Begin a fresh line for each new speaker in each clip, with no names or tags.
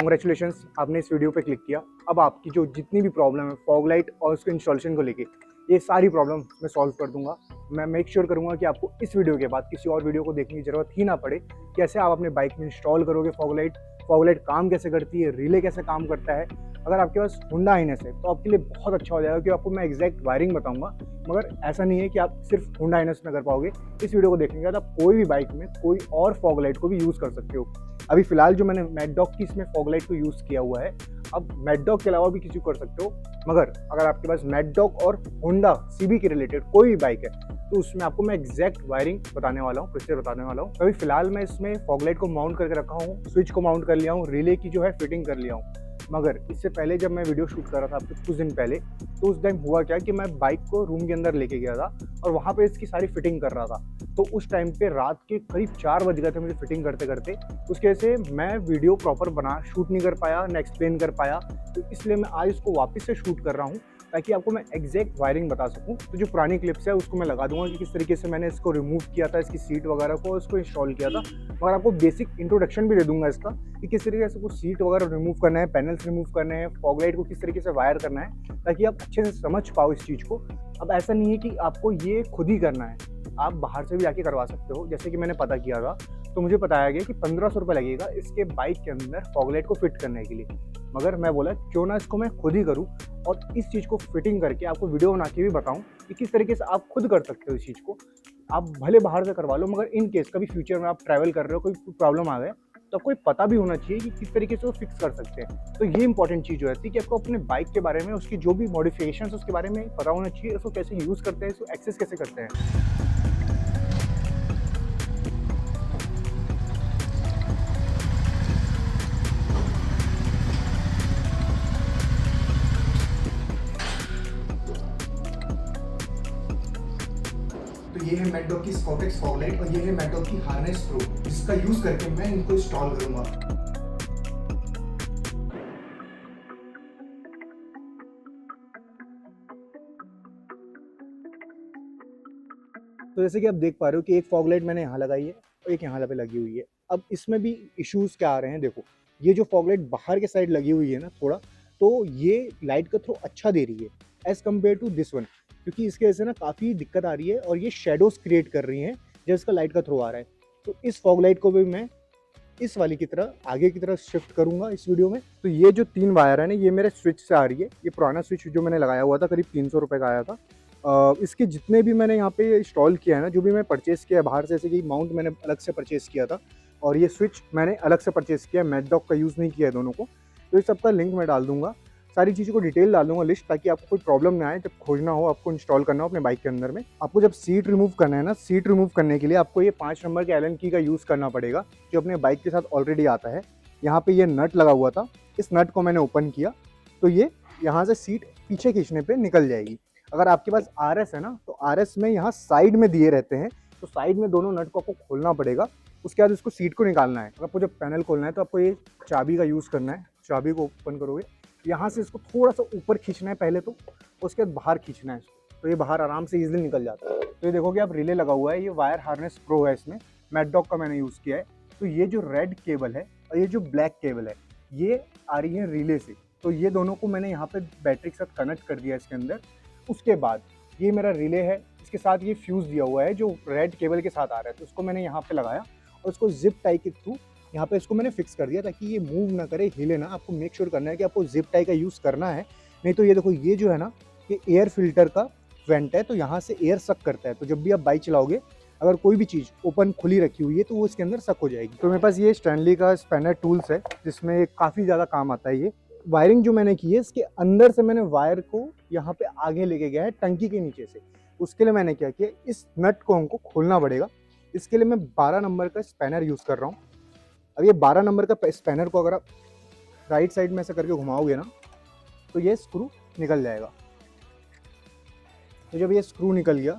Congratulations, आपने इस video पे क्लिक किया। अब आपकी जो जितनी भी प्रॉब्लम है फॉग लाइट और उसके इंस्टॉलेशन को लेके, ये सारी प्रॉब्लम मैं सॉल्व कर दूंगा। मैं मेक श्योर करूंगा कि आपको इस वीडियो के बाद किसी और वीडियो को देखने की ज़रूरत ही ना पड़े। कैसे आप अपने बाइक में इंस्टॉल करोगे फॉग लाइट काम कैसे करती है, रिले कैसे काम करता है। अगर आपके पास होंडा हाइनेस है तो आपके लिए बहुत अच्छा हो जाएगा, क्योंकि आपको मैं एग्जैक्ट वायरिंग बताऊंगा। मगर ऐसा नहीं है कि आप सिर्फ होंडा हाइनेस में कर पाओगे। इस वीडियो को देखने के बाद आप कोई भी बाइक में कोई और फॉग लाइट को भी यूज़ कर सकते हो। अभी फिलहाल जो मैंने मैड डॉग की इसमें फॉग लाइट को यूज़ किया हुआ है, अब मैड डॉग के अलावा भी किसी को कर सकते हो। मगर अगर आपके पास मैड डॉग और होंडा सीबी के रिलेटेड कोई भी बाइक है तो उसमें आपको मैं एग्जैक्ट वायरिंग बताने वाला हूँ, प्रोसीजर बताने वाला हूँ। अभी फिलहाल मैं इसमें फॉग लाइट को माउंट करके रखा हूँ, स्विच को माउंट कर लिया हूँ, रिले की जो है फिटिंग कर लिया हूँ। मगर इससे पहले जब मैं वीडियो शूट कर रहा था आपके कुछ दिन पहले, तो उस टाइम हुआ क्या कि मैं बाइक को रूम के अंदर लेके गया था और वहाँ पे इसकी सारी फिटिंग कर रहा था। तो उस टाइम पे रात के करीब 4 बज गए थे मुझे फिटिंग करते करते। उसकी वजह से मैं वीडियो प्रॉपर शूट नहीं कर पाया, ना एक्सप्लेन कर पाया। तो इसलिए मैं आज इसको वापस से शूट कर रहा हूँ ताकि आपको मैं एग्जैक्ट वायरिंग बता सकूं। तो जो पुरानी क्लिप्स है उसको मैं लगा दूंगा कि किस तरीके से मैंने इसको रिमूव किया था, इसकी सीट वगैरह को, इसको इंस्टॉल किया था। मगर आपको बेसिक इंट्रोडक्शन भी दे दूंगा इसका कि किस तरीके से कुछ सीट वगैरह रिमूव करना है, पैनल्स रिमूव करने हैं, फॉग लाइट को किस तरीके से वायर करना है, ताकि आप अच्छे से समझ पाओ इस चीज़ को। अब ऐसा नहीं है कि आपको ये खुद ही करना है, आप बाहर से भी आके करवा सकते हो। जैसे कि मैंने पता किया था तो मुझे बताया गया कि 1500 रुपये लगेगा इसके बाइक के अंदर फॉग लाइट को फिट करने के लिए। मगर मैं बोला क्यों ना इसको मैं खुद ही करूं और इस चीज़ को फिटिंग करके आपको वीडियो बना के भी बताऊं कि किस तरीके से आप खुद कर सकते हो इस चीज़ को। आप भले बाहर से करवा लो, मगर इन केस कभी फ्यूचर में आप ट्रैवल कर रहे हो, कोई प्रॉब्लम आ गए तो आपको पता भी होना चाहिए कि किस तरीके से वो फिक्स कर सकते हैं। तो ये इंपॉर्टेंट चीज़ हो जाती है कि आपको अपने बाइक के बारे में, उसकी जो भी मॉडिफिकेशन उसके बारे में पता होना चाहिए, उसको कैसे यूज़ करते हैं, इसको एक्सेस कैसे करते हैं। तो ये है मैड डॉग की स्कॉटेक्स फॉग लाइट और ये है मैड डॉग की हार्नेस प्रो, जिसका यूज करके मैं इनको इंस्टॉल करूंगा। तो जैसे कि आप देख पा रहे हो कि एक फॉग लाइट मैंने यहाँ लगाई है और एक यहाँ पे लगी हुई है। अब इसमें भी इश्यूज क्या आ रहे हैं, देखो ये जो फॉग लाइट बाहर के साइड लगी हुई है ना थोड़ा, तो ये लाइट का थ्रो अच्छा दे रही है as compare to this one, क्योंकि इसके वजह से ना काफ़ी दिक्कत आ रही है और ये शेडोज क्रिएट कर रही हैं जब इसका लाइट का थ्रो आ रहा है। तो इस फॉग लाइट को भी मैं इस वाली की तरह आगे की तरफ शिफ्ट करूंगा इस वीडियो में। तो ये जो 3 वायर है ना, ये मेरे स्विच से आ रही है। ये पुराना स्विच जो मैंने लगाया हुआ था करीब 300 रुपये का आया था। इसके जितने भी मैंने यहाँ पे इंस्टॉल किया है ना, जो भी मैं परचेज़ किया है बाहर से, जैसे कि माउंट मैंने अलग से परचेज़ किया था और ये स्विच मैंने अलग से परचेज़ किया है, मैड डॉग का यूज़ नहीं किया है दोनों को। तो इस सबका लिंक मैं डाल दूंगा, सारी चीज़ों को डिटेल डाल दूंगा लिस्ट, ताकि आपको कोई प्रॉब्लम ना आए जब खोजना हो, आपको इंस्टॉल करना हो अपने बाइक के अंदर में। आपको जब सीट रिमूव करना है ना, सीट रिमूव करने के लिए आपको ये 5 नंबर के एलन की का यूज़ करना पड़ेगा, जो अपने बाइक के साथ ऑलरेडी आता है। यहाँ पे ये नट लगा हुआ था, इस नट को मैंने ओपन किया तो ये यहाँ से सीट पीछे खींचने पे निकल जाएगी। अगर आपके पास RS है ना, तो RS में यहाँ साइड में दिए रहते हैं, तो साइड में दोनों नट को आपको खोलना पड़ेगा। उसके बाद इसको सीट को निकालना है। अगर आपको जब पैनल खोलना है तो आपको ये चाबी का यूज़ करना है। चाबी को ओपन करोगे, यहाँ से इसको थोड़ा सा ऊपर खींचना है पहले, तो उसके बाद बाहर खींचना है इसको, तो ये बाहर आराम से इजीली निकल जाता है। तो ये देखोगे आप रिले लगा हुआ है, ये वायर हार्नेस प्रो है, इसमें मैड डॉग का मैंने यूज़ किया है। तो ये जो रेड केबल है और ये जो ब्लैक केबल है, ये आ रही है रिले से। तो ये दोनों को मैंने यहाँ पे बैटरी के साथ कनेक्ट कर दिया इसके अंदर। उसके बाद ये मेरा रिले है, इसके साथ ये फ्यूज़ दिया हुआ है जो रेड केबल के साथ आ रहा है, तो उसको मैंने यहाँ पे लगाया और उसको जिप टाई के थ्रू यहाँ पे इसको मैंने फिक्स कर दिया ताकि ये मूव ना करे, हिले ना। आपको मेक श्योर करना है कि आपको जिप टाई का यूज़ करना है, नहीं तो ये देखो ये जो है ना, ये एयर फिल्टर का वेंट है, तो यहाँ से एयर सक करता है। तो जब भी आप बाइक चलाओगे, अगर कोई भी चीज़ ओपन खुली रखी हुई है तो वो इसके अंदर सक हो जाएगी। तो मेरे पास ये स्टैनली का स्पैनर टूल्स है, जिसमें काफ़ी ज़्यादा काम आता है। ये वायरिंग जो मैंने की है, इसके अंदर से मैंने वायर को यहाँ पे आगे लेके गया है टंकी के नीचे से। उसके लिए मैंने क्या किया, इस नट को हमको खोलना पड़ेगा। इसके लिए मैं 12 नंबर का स्पैनर यूज़ कर रहा हूँ। अब ये 12 नंबर का स्पैनर को अगर आप राइट साइड में ऐसे करके घुमाओगे ना, तो ये स्क्रू निकल जाएगा। तो जब ये स्क्रू निकल गया,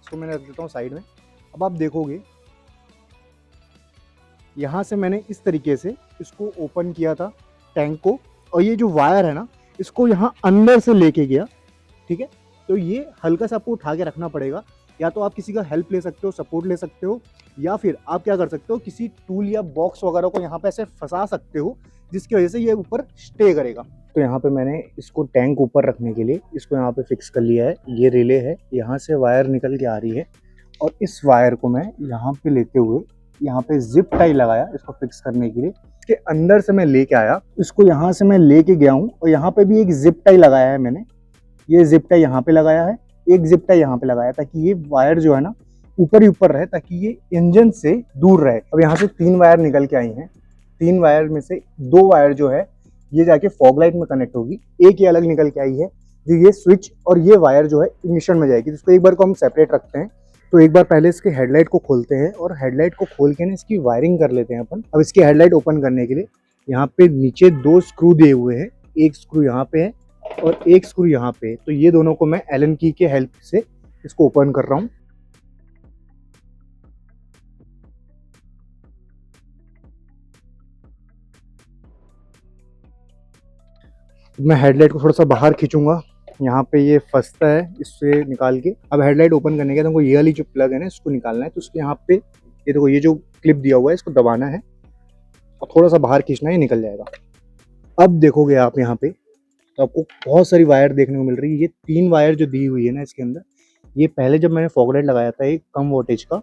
इसको मैंने रख देता हूँ साइड में। अब आप देखोगे यहाँ से मैंने इस तरीके से इसको ओपन किया था टैंक को, और ये जो वायर है ना, इसको यहाँ अंदर से लेके गया, ठीक है। तो ये हल्का सा आपको उठा के रखना पड़ेगा, या तो आप किसी का हेल्प ले सकते हो, सपोर्ट ले सकते हो, या फिर आप क्या कर सकते हो, किसी टूल या बॉक्स वगैरह को यहाँ पे ऐसे फंसा सकते हो जिसकी वजह से ये ऊपर स्टे करेगा। तो यहाँ पे मैंने इसको टैंक ऊपर रखने के लिए इसको यहाँ पे फिक्स कर लिया है। ये रिले है, यहाँ से वायर निकल के आ रही है और इस वायर को मैं यहाँ पे लेते हुए यहाँ पे जिप टाई लगाया इसको फिक्स करने के लिए। इसके अंदर से मैं लेके आया, इसको यहाँ से मैं लेके गया हूँ और यहाँ पे भी एक जिप टाई लगाया है मैंने। ये जिप टाई यहाँ पे लगाया है, एक जिप टाई यहाँ पे लगाया, ताकि ये वायर जो है ना ऊपर ही ऊपर रहे, ताकि ये इंजन से दूर रहे। अब यहाँ से 3 वायर निकल के आई हैं, 3 वायर में से 2 वायर जो है ये जाके फॉग लाइट में कनेक्ट होगी, एक ये अलग निकल के आई है जो ये स्विच और ये वायर जो है इग्निशन में जाएगी। जिसको एक बार को हम सेपरेट रखते हैं। तो एक बार पहले इसके हेडलाइट को खोलते हैं और हेडलाइट को खोल के ना इसकी वायरिंग कर लेते हैं अपन। अब इसकी हेडलाइट ओपन करने के लिए यहाँ पे नीचे 2 स्क्रू दिए हुए हैं, एक स्क्रू यहाँ पे है और एक स्क्रू यहाँ पे है। तो ये दोनों को मैं एलन की के हेल्प से इसको ओपन कर रहा हूँ। मैं हेडलाइट को थोड़ा सा बाहर खींचूंगा, यहाँ पे ये फंसता है, इससे निकाल के। अब हेडलाइट ओपन करने के बाद हमको ये वाली जो प्लग है ना इसको निकालना है। तो उसके यहाँ पे ये देखो, ये जो क्लिप दिया हुआ है इसको दबाना है और थोड़ा सा बाहर खींचना है, ये निकल जाएगा। अब देखोगे आप यहाँ पे तो आपको बहुत सारी वायर देखने को मिल रही है। ये 3 वायर जो दी हुई है ना इसके अंदर, ये पहले जब मैंने फॉग लाइट लगाया था एक कम वोल्टेज का,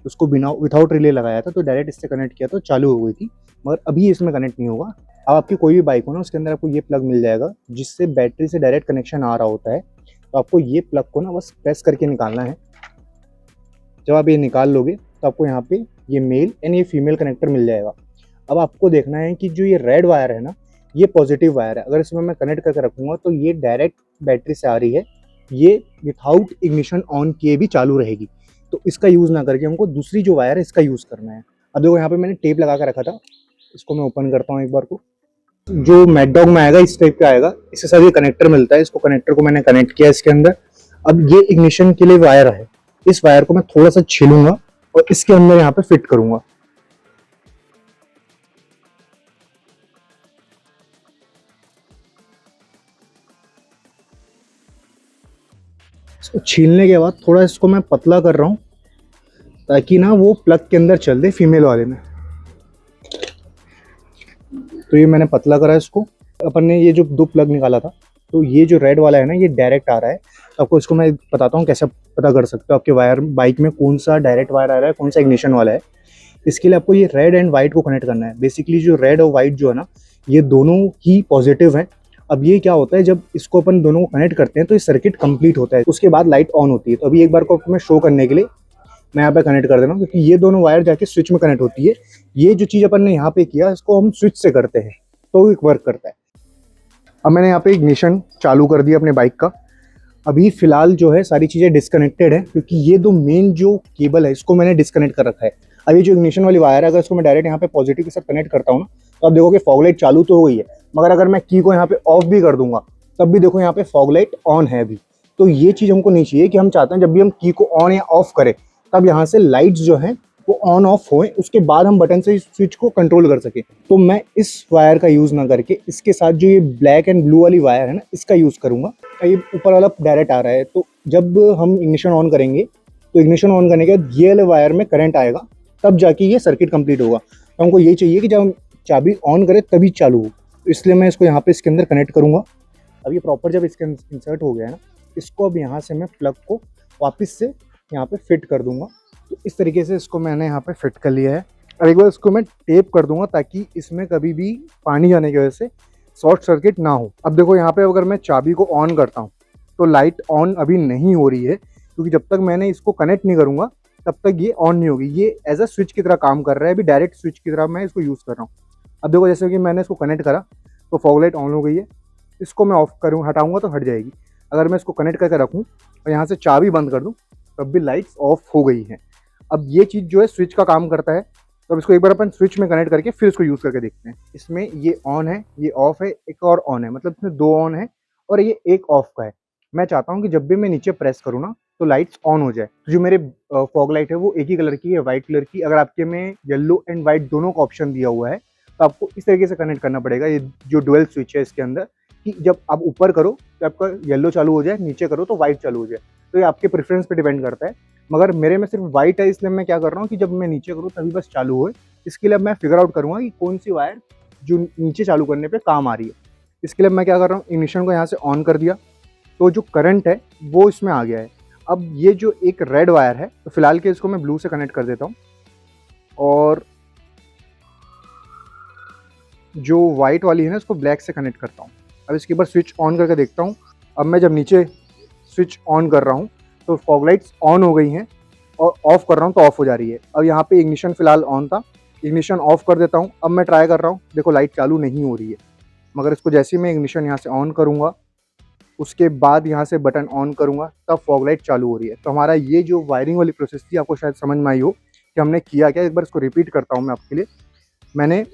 उसको बिना विदाउट रिले लगाया था तो डायरेक्ट इससे कनेक्ट किया तो चालू हो गई थी, मगर अभी इसमें कनेक्ट नहीं होगा। अब आपकी कोई भी बाइक हो ना उसके अंदर आपको ये प्लग मिल जाएगा जिससे बैटरी से डायरेक्ट कनेक्शन आ रहा होता है। तो आपको ये प्लग को ना बस प्रेस करके निकालना है। जब आप ये निकाल लोगे तो आपको यहाँ पे ये मेल एंड ये फीमेल कनेक्टर मिल जाएगा। अब आपको देखना है कि जो ये रेड वायर है ना ये पॉजिटिव वायर है, अगर इसमें मैं कनेक्ट करके रखूँगा तो ये डायरेक्ट बैटरी से आ रही है, ये विथआउट इग्निशन ऑन किए भी चालू रहेगी। तो इसका यूज़ ना करके हमको दूसरी जो वायर है इसका यूज़ करना है। अब देखो यहाँ पे मैंने टेप लगा कर रखा था, इसको मैं ओपन करता हूँ एक बार को। जो मैकडॉग में आएगा इस टाइप का आएगा, इससे साथ ये कनेक्टर मिलता है, इसको कनेक्टर को मैंने कनेक्ट किया इसके अंदर। अब ये इग्निशन के लिए वायर है, इस वायर को मैं थोड़ा सा छीलूंगा और इसके अंदर यहाँ पे फिट करूंगा। इसको छीलने के बाद थोड़ा इसको मैं पतला कर रहा हूँ ताकि ना वो प्लग के अंदर चल दे फीमेल वाले में। तो ये मैंने पतला करा इसको। अपन ने ये जो 2 प्लग निकाला था, तो ये जो रेड वाला है ना ये डायरेक्ट आ रहा है। तो आपको इसको मैं बताता हूँ कैसे पता कर सकते हो आपके वायर बाइक में कौन सा डायरेक्ट वायर आ रहा है, कौन सा इग्निशन वाला है। इसके लिए आपको ये रेड एंड वाइट को कनेक्ट करना है। बेसिकली जो रेड और वाइट जो है ना ये दोनों ही पॉजिटिव है। अब ये क्या होता है, जब इसको अपन दोनों को कनेक्ट करते हैं तो ये सर्किट कंप्लीट होता है, उसके बाद लाइट ऑन होती है। तो अभी एक बार को मैं शो करने के लिए मैं यहाँ पे कनेक्ट कर दे रहा हूँ, क्योंकि ये दोनों वायर जाके स्विच में कनेक्ट होती है। ये जो चीज़ अपन ने यहाँ पे किया इसको हम स्विच से करते हैं तो एक वर्क करता है। अब मैंने यहाँ पे इग्निशन चालू कर दिया अपने बाइक का। अभी फिलहाल जो है सारी चीज़ें डिस्कनेक्टेड है, क्योंकि ये 2 मेन जो केबल है इसको मैंने डिस्कनेक्ट कर रखा है। अब ये जो इग्निशन वाली वायर है अगर इसको मैं डायरेक्ट यहाँ पे पॉजिटिव के साथ कनेक्ट करता हूँ ना तो आप देखोगे फॉग लाइट चालू तो हो गई है, मगर अगर मैं की को यहाँ पे ऑफ भी कर दूंगा तब भी देखो यहाँ पे फॉग लाइट ऑन है अभी। तो ये चीज़ हमको नहीं चाहिए कि हम चाहते हैं जब भी हम की को ऑन या ऑफ करें तब यहाँ से लाइट्स जो है वो ऑन ऑफ होए, उसके बाद हम बटन से स्विच को कंट्रोल कर सके। तो मैं इस वायर का यूज़ ना करके इसके साथ जो ये ब्लैक एंड ब्लू वाली वायर है ना इसका यूज़ करूँगा। ये ऊपर वाला डायरेक्ट आ रहा है, तो जब हम इग्निशन ऑन करेंगे तो इग्निशन ऑन करने के बाद ये वाले वायर में करंट आएगा, तब जाके ये सर्किट कंप्लीट होगा। तो हमको ये चाहिए कि जब हम चाबी ऑन करें तभी चालू हो, तो इसलिए मैं इसको यहाँ पे इसके अंदर कनेक्ट करूँगा। अब ये प्रॉपर जब इसके इंसर्ट हो गया है ना, इसको अब यहाँ से मैं प्लग को वापस से यहाँ पे फिट कर दूंगा। तो इस तरीके से इसको मैंने यहाँ पे फिट कर लिया है। अब एक बार इसको मैं टेप कर दूंगा ताकि इसमें कभी भी पानी जाने की वजह से शॉर्ट सर्किट ना हो। अब देखो यहाँ पे अगर मैं चाबी को ऑन करता हूँ तो लाइट ऑन अभी नहीं हो रही है, क्योंकि जब तक मैंने इसको कनेक्ट नहीं करूँगा तब तक ये ऑन नहीं होगी। ये एज अ स्विच की तरह काम कर रहा है, अभी डायरेक्ट स्विच की तरह मैं इसको यूज़ कर रहा हूँ। अब देखो जैसे कि मैंने इसको कनेक्ट करा तो फॉग लाइट ऑन हो गई है, इसको मैं ऑफ करूँ हटाऊँगा तो हट जाएगी। अगर मैं इसको कनेक्ट करके रखूँ और यहाँ से चाबी बंद कर दूँ तब भी लाइट्स ऑफ हो गई हैं। अब ये चीज़ जो है स्विच का काम करता है, तो अब इसको एक बार अपन स्विच में कनेक्ट करके फिर इसको यूज़ करके देखते हैं। इसमें ये ऑन है, ये ऑफ है, एक और ऑन है, मतलब इसमें 2 ऑन है और ये एक ऑफ का है। मैं चाहता हूँ कि जब भी मैं नीचे प्रेस करूँ ना तो लाइट्स ऑन हो जाए। तो जो मेरे फॉग लाइट है वो एक ही कलर की है, वाइट कलर की। अगर आपके में येलो एंड वाइट दोनों का ऑप्शन दिया हुआ है तो आपको इस तरीके से कनेक्ट करना पड़ेगा। ये जो डुअल स्विच है इसके अंदर कि जब आप ऊपर करो तो आपका येलो चालू हो जाए, नीचे करो तो वाइट चालू हो जाए। तो ये आपके प्रेफरेंस पे डिपेंड करता है, मगर मेरे में सिर्फ वाइट है, इसलिए मैं क्या कर रहा हूँ कि जब मैं नीचे करूँ तभी बस चालू हो। इसके लिए अब मैं फिगर आउट करूँगा कि कौन सी वायर जो नीचे चालू करने पे काम आ रही है। इसके लिए मैं क्या कर रहा हूँ, इग्निशन को यहाँ से ऑन कर दिया तो जो करंट है वो इसमें आ गया है। अब ये जो एक रेड वायर है, तो फिलहाल के इसको मैं ब्लू से कनेक्ट कर देता हूँ और जो वाइट वाली है ना इसको ब्लैक से कनेक्ट करता हूँ। अब इसके ऊपर स्विच ऑन करके देखता हूँ। अब मैं जब नीचे स्विच ऑन कर रहा हूँ तो फॉग लाइट्स ऑन हो गई हैं और ऑफ कर रहा हूँ तो ऑफ हो जा रही है। अब यहाँ पे इग्निशन फिलहाल ऑन था, इग्निशन ऑफ कर देता हूँ। अब मैं ट्राई कर रहा हूँ, देखो लाइट चालू नहीं हो रही है, मगर इसको जैसे ही मैं इग्निशन यहाँ से ऑन करूँगा उसके बाद यहाँ से बटन ऑन करूँगा तब फॉग लाइट चालू हो रही है। तो हमारा ये जो वायरिंग वाली प्रोसेस थी आपको शायद समझ में आई हो कि हमने किया क्या। एक बार इसको रिपीट करता हूँ मैं आपके लिए। मैंने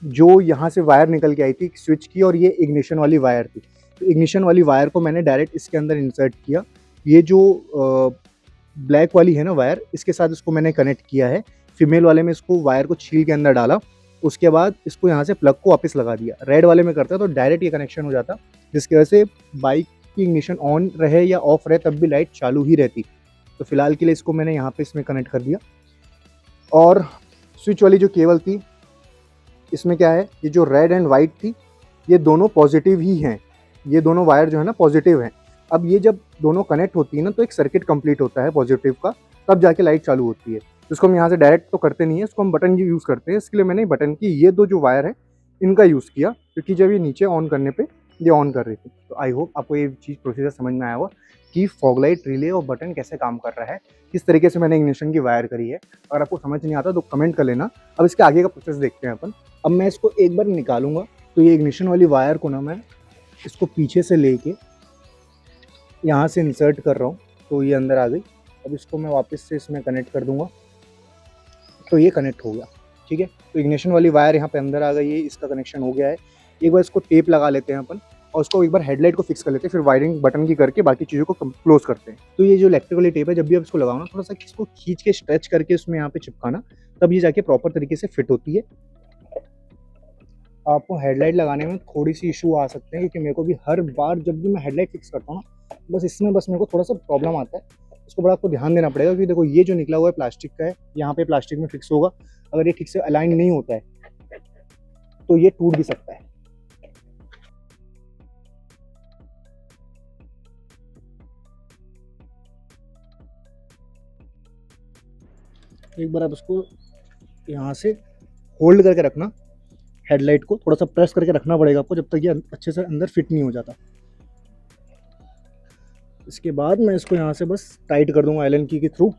जो यहाँ से वायर निकल के आई थी स्विच की, और ये इग्निशन वाली वायर थी, तो इग्निशन वाली वायर को मैंने डायरेक्ट इसके अंदर इंसर्ट किया। ये जो ब्लैक वाली है ना वायर, इसके साथ इसको मैंने कनेक्ट किया है। फीमेल वाले में इसको वायर को छील के अंदर डाला, उसके बाद इसको यहाँ से प्लग को वापस लगा दिया। रेड वाले में करता तो डायरेक्ट ये कनेक्शन हो जाता, जिसकी वजह से बाइक की इग्निशन ऑन रहे या ऑफ रहे तब भी लाइट चालू ही रहती। तो फिलहाल के लिए इसको मैंने यहाँ पे इसमें कनेक्ट कर दिया। और स्विच वाली जो केबल थी इसमें क्या है, ये जो रेड एंड वाइट थी ये दोनों पॉजिटिव ही हैं, ये दोनों वायर जो है ना पॉजिटिव हैं। अब ये जब दोनों कनेक्ट होती है ना तो एक सर्किट कंप्लीट होता है पॉजिटिव का, तब जाके लाइट चालू होती है। इसको हम यहाँ से डायरेक्ट तो करते नहीं है, इसको हम बटन की यूज़ करते हैं। इसके लिए मैंने बटन की ये दो जो वायर है इनका यूज़ किया, क्योंकि जब ये नीचे ऑन करने पे ये ऑन कर रही थी। तो आई होप आपको ये चीज़ प्रोसीजर समझ में आया होगा कि फॉग लाइट, रिले और बटन कैसे काम कर रहा है, किस तरीके से मैंने इग्निशन की वायर करी है। अगर आपको समझ नहीं आता तो कमेंट कर लेना। अब इसके आगे का प्रोसेस देखते हैं अपन। अब मैं इसको एक बार निकालूंगा तो ये इग्निशन वाली वायर को ना मैं इसको पीछे से लेके यहाँ से इंसर्ट कर रहा हूँ, तो ये अंदर आ गई। अब इसको मैं वापस से इसमें कनेक्ट कर दूंगा तो ये कनेक्ट हो गया, ठीक है। तो इग्निशन वाली वायर यहाँ पे अंदर आ गई है, इसका कनेक्शन हो गया है। एक बार इसको टेप लगा लेते हैं अपन और उसको एक बार हेडलाइट को फिक्स कर लेते हैं, फिर वायरिंग बटन की करके बाकी चीज़ों को क्लोज करते हैं। तो ये जो इलेक्ट्रिक वाली टेप है, जब भी आप इसको लगाओ ना थोड़ा सा इसको खींच के स्ट्रेच करके उसमें यहाँ पे चिपकाना, तब ये जाके प्रॉपर तरीके से फिट होती है। आपको हेडलाइट लगाने में थोड़ी सी इशू आ सकते हैं, क्योंकि मेरे को भी हर बार जब भी मैं हेडलाइट फिक्स करता हूँ ना बस इसमें मेरे को थोड़ा सा प्रॉब्लम आता है। इसको बड़ा आपको ध्यान देना पड़ेगा, क्योंकि देखो ये जो निकला हुआ है प्लास्टिक का है, यहाँ पे प्लास्टिक में फिक्स होगा। अगर ये ठीक से अलाइन नहीं होता है तो ये टूट भी सकता है। एक बार आप इसको यहाँ से होल्ड करके रखना, हेडलाइट को थोड़ा सा प्रेस करके रखना पड़ेगा आपको जब तक ये अच्छे से अंदर फिट नहीं हो जाता। इसके बाद मैं इसको यहाँ से बस टाइट कर दूंगा एलन की के थ्रू।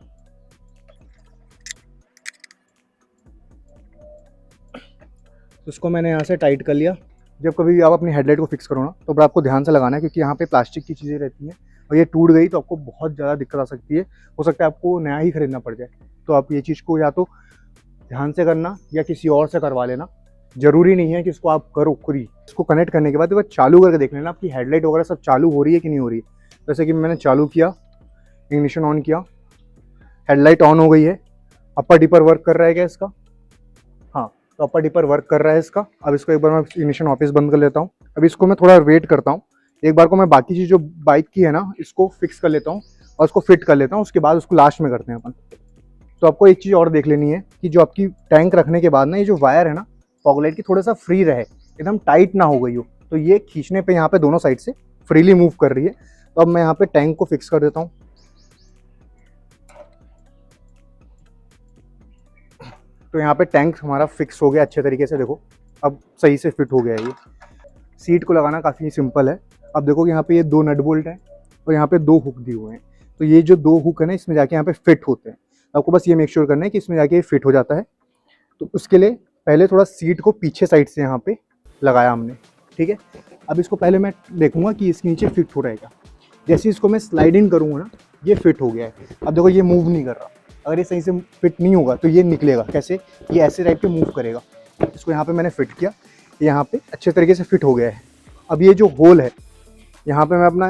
इसको मैंने यहाँ से टाइट कर लिया। जब कभी भी आप अपनी हेडलाइट को फिक्स करो ना तो बड़ा आपको ध्यान से लगाना है, क्योंकि यहाँ पे प्लास्टिक की चीज़ें रहती हैं और ये टूट गई तो आपको बहुत ज़्यादा दिक्कत आ सकती है। हो सकता है आपको नया ही खरीदना पड़ जाए। तो आप ये चीज़ को या तो ध्यान से करना या किसी और से करवा लेना। ज़रूरी नहीं है कि इसको आप करो खुद ही। इसको कनेक्ट करने के बाद एक बार चालू करके देख लेना आपकी हेडलाइट वगैरह सब चालू हो रही है कि नहीं हो रही है। जैसे कि मैंने चालू किया, इग्निशन ऑन किया, हेडलाइट ऑन हो गई है। अपर डिपर वर्क कर रहा है क्या इसका? हाँ, तो अपर डिपर वर्क कर रहा है इसका। अब इसको एक बार मैं इग्निशन वापस बंद कर लेता हूँ। अब इसको मैं थोड़ा वेट करता हूँ, एक बार को मैं बाकी चीज़ जो बाइक की है ना इसको फिक्स कर लेता हूँ और उसको फिट कर लेता हूँ। उसके बाद उसको लास्ट में करते हैं अपन। तो आपको एक चीज़ और देख लेनी है कि जो आपकी टैंक रखने के बाद ना ये जो वायर है ना फॉग लाइट की थोड़ा सा फ्री रहे, एकदम टाइट ना हो गई हो। तो ये खींचने पे यहाँ पे दोनों साइड से फ्रीली मूव कर रही है। तो अब मैं यहाँ पे टैंक को फिक्स कर देता हूँ। तो यहाँ पे टैंक हमारा फिक्स हो गया अच्छे तरीके से। देखो अब सही से फिट हो गया है। ये सीट को लगाना काफ़ी सिंपल है। अब देखो कि यहाँ पे ये दो नट बोल्ट हैं और यहाँ पे दो हुक दिए हुए हैं। तो ये जो दो हुक है ना इसमें जाके यहाँ पे फिट होते हैं। आपको बस ये मेक श्योर करना है कि इसमें जाके फिट हो जाता है। तो उसके लिए पहले थोड़ा सीट को पीछे साइड से यहाँ पे लगाया हमने, ठीक है। अब इसको पहले मैं देखूंगा कि इसके नीचे फिट हो रहेगा। जैसे इसको मैं स्लाइड इन करूँगा ना ये फिट हो गया है। अब देखो ये मूव नहीं कर रहा। अगर ये सही से फिट नहीं होगा तो ये निकलेगा कैसे, ये ऐसे टाइप के मूव करेगा। इसको यहाँ पे मैंने फिट किया, यहाँ पे अच्छे तरीके से फिट हो गया है। अब ये जो होल है यहाँ पे मैं अपना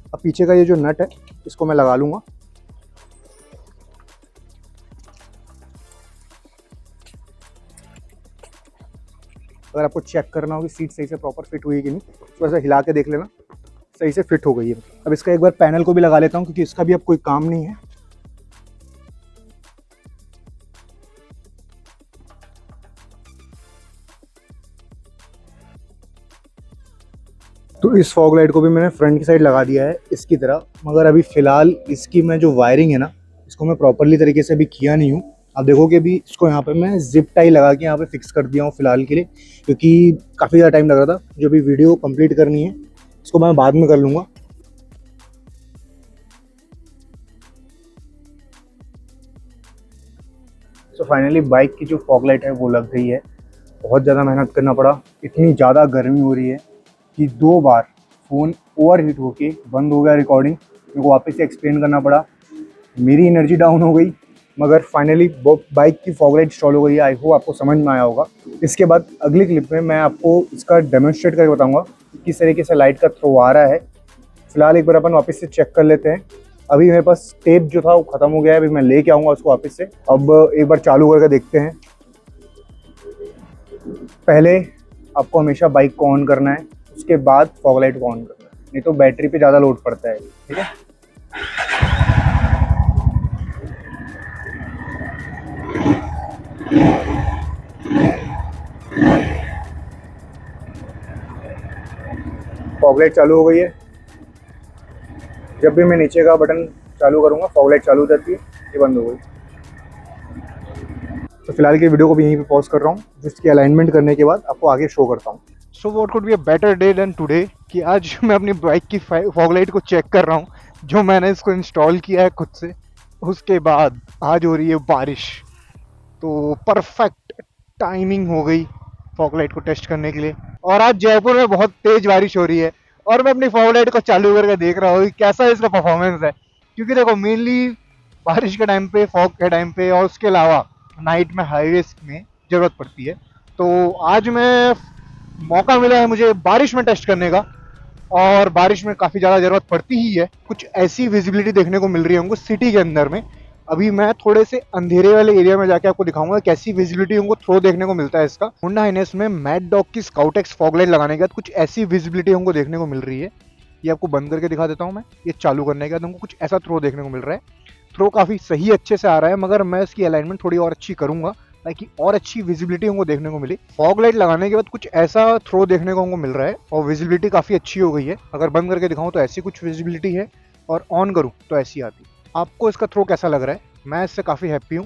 अब पीछे का ये जो नट है इसको मैं लगा लूँगा। अगर आपको चेक करना हो कि सीट सही से प्रॉपर फिट हुई है कि नहीं, तो ऐसा हिला के देख लेना सही से फिट हो गई है। अब इसका एक बार पैनल को भी लगा लेता हूँ, क्योंकि इसका भी अब कोई काम नहीं है। तो इस फॉग लाइट को भी मैंने फ्रंट की साइड लगा दिया है इसकी तरह, मगर अभी फ़िलहाल इसकी मैं जो वायरिंग है ना, इसको मैं प्रॉपरली तरीके से अभी किया नहीं हूँ। आप देखोगे अभी इसको यहाँ पे मैं ज़िप टाई लगा के यहाँ पे फिक्स कर दिया हूँ फ़िलहाल के लिए, क्योंकि काफ़ी ज़्यादा टाइम लग रहा था। जो अभी वीडियो कंप्लीट करनी है इसको मैं बाद में कर लूँगा। सो फाइनली बाइक की जो फॉग लाइट है वो लग गई है। बहुत ज़्यादा मेहनत करना पड़ा, इतनी ज़्यादा गर्मी हो रही है कि 2 बार फ़ोन ओवर हीट होके बंद हो गया रिकॉर्डिंग। मेरे को वापस से एक्सप्लेन करना पड़ा, मेरी एनर्जी डाउन हो गई, मगर फाइनली वो बाइक की फॉग लाइट इंस्टॉल हो गई है। आई होप आपको समझ में आया होगा। इसके बाद अगली क्लिप में मैं आपको इसका डेमोन्स्ट्रेट करके बताऊंगा कि किस तरीके से लाइट का थ्रो आ रहा है। फिलहाल एक बार अपन वापस से चेक कर लेते हैं। अभी मेरे पास टेप जो था वो ख़त्म हो गया है, अभी मैं लेके आऊँगा उसको वापस से। अब एक बार चालू करके देखते हैं। पहले आपको हमेशा बाइक को ऑन करना है, उसके बाद फॉग लाइट को ऑन करना है, नहीं तो बैटरी पे ज़्यादा लोड पड़ता है। ठीक है, फॉग लाइट चालू हो गई है। जब भी मैं नीचे का बटन चालू करूँगा फॉग लाइट चालू हो जाती है, ये बंद हो गई। तो फिलहाल की वीडियो को भी यहीं पे पॉज कर रहा हूँ, जिसकी अलाइनमेंट करने के बाद आपको आगे शो करता हूँ। So what could be a better day than today कि आज मैं अपनी बाइक की फॉग लाइट को चेक कर रहा हूँ, जो मैंने इसको इंस्टॉल किया है खुद से। उसके बाद आज हो रही है बारिश, तो परफेक्ट टाइमिंग हो गई फॉग लाइट को टेस्ट करने के लिए। और आज जयपुर में बहुत तेज बारिश हो रही है और मैं अपनी फॉग लाइट को चालू करके देख रहा हूँ कि कैसा इसका परफॉर्मेंस है। क्योंकि देखो मेनली बारिश के टाइम पे, फॉग के टाइम पे और उसके अलावा नाइट में हाईवेज में ज़रूरत पड़ती है। तो आज मैं मौका मिला है मुझे बारिश में टेस्ट करने का, और बारिश में काफ़ी ज़्यादा ज़रूरत पड़ती ही है। कुछ ऐसी विजिबिलिटी देखने को मिल रही है हमको सिटी के अंदर में। अभी मैं थोड़े से अंधेरे वाले एरिया में जाके आपको दिखाऊंगा कैसी विजिबिलिटी हमको थ्रो देखने को मिलता है इसका। होंडा हाइनेस में मैड डॉग की स्काउट एक्स फॉग लाइट लगाने के बाद कुछ ऐसी विजिबिलिटी हमको देखने को मिल रही है। ये आपको बंद करके दिखा देता हूँ मैं। ये चालू करने के बाद हमको कुछ ऐसा थ्रो देखने को मिल रहा है। थ्रो काफ़ी सही अच्छे से आ रहा है, मगर मैं इसकी अलाइनमेंट थोड़ी और अच्छी करूँगा ताकि और अच्छी विजिबिलिटी हमको देखने को मिली। फॉग लाइट लगाने के बाद कुछ ऐसा थ्रो देखने को हमको मिल रहा है और विजिबिलिटी काफ़ी अच्छी हो गई है। अगर बंद करके दिखाऊँ तो ऐसी कुछ विजिबिलिटी है और ऑन करूँ तो ऐसी आती है। आपको इसका थ्रो कैसा लग रहा है? मैं इससे काफ़ी हैप्पी हूँ।